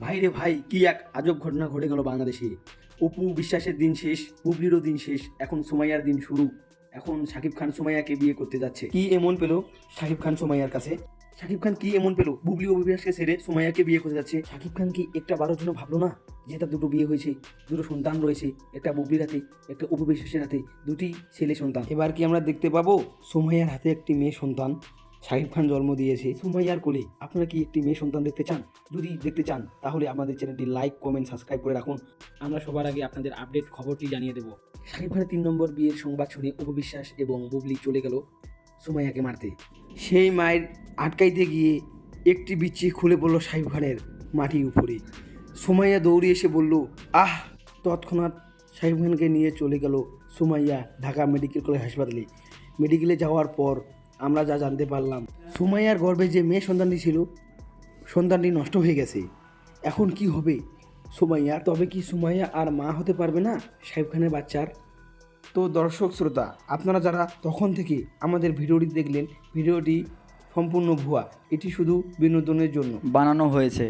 ভাই রে ভাই, কি এক আজব ঘটনা ঘটে গেল বাংলাদেশে। অপু বিশ্বাসের দিন শেষ, বুবলিরও দিন শেষ, এখন সুমাইয়ার দিন শুরু। এখন শাকিব খান সুমাইয়াকে বিয়ে করতে যাচ্ছে। কি এমন পেলো শাকিব খান সুমাইয়ার কাছে? শাকিব খান কি এমন পেলো বুবলি ও বিশ্বাসকে ছেড়ে সুমাইয়াকে বিয়ে করতে যাচ্ছে? শাকিব খান কি একটা বারোর জন্য ভাবলো না যে তার দুটো বিয়ে হয়েছে, দুটো সন্তান রয়েছে, একটা বুবলির হাতে, একটা অপু বিশ্বাসের হাতে, দুটি ছেলে সন্তান। এবার কি আমরা দেখতে পাবো সুমাইয়ার হাতে একটি মেয়ে সন্তান শাকিব খান জন্ম দিয়েছে সুমাইয়ার কোলে? আপনারা কি একটি মেয়ে সন্তান দেখতে চান? যদি দেখতে চান তাহলে আমাদের চ্যানেলটি লাইক, কমেন্ট, সাবস্ক্রাইব করে রাখুন। আমরা সবার আগে আপনাদের আপডেট খবরটি জানিয়ে দেব। শাকিব খানের 3 নম্বর বিয়ের সংবাদ শুনে অপু বিশ্বাস এবং বুবলি চলে গেল সুমাইয়াকে মারতে। সেই মায়ের আটকাইতে গিয়ে একটি বিচ্ছি খুলে পড়ল শাকিব খানের মাটির উপরে। সুমাইয়া দৌড়ে এসে বলল আহ! তৎক্ষণাৎ শাকিব খানকে নিয়ে চলে গেল সুমাইয়া ঢাকা মেডিকেল কলেজ হাসপাতালে। মেডিকেলে যাওয়ার পর আমরা যা জানতে পারলাম, সুমাইয়ার গর্ভে যে মেয়ে সন্তানটি ছিল, সন্তানটি নষ্ট হয়ে গেছে। এখন কি হবে সুমাইয়া? তবে কি সুমাইয়া আর মা হতে পারবে না শাকিব খানের বাচ্চার? তো দর্শক শ্রোতা, আপনারা যারা তখন থেকে আমাদের ভিডিওটি দেখলেন, ভিডিওটি সম্পূর্ণ ভুয়া, এটি শুধু বিনোদনের জন্য বানানো হয়েছে।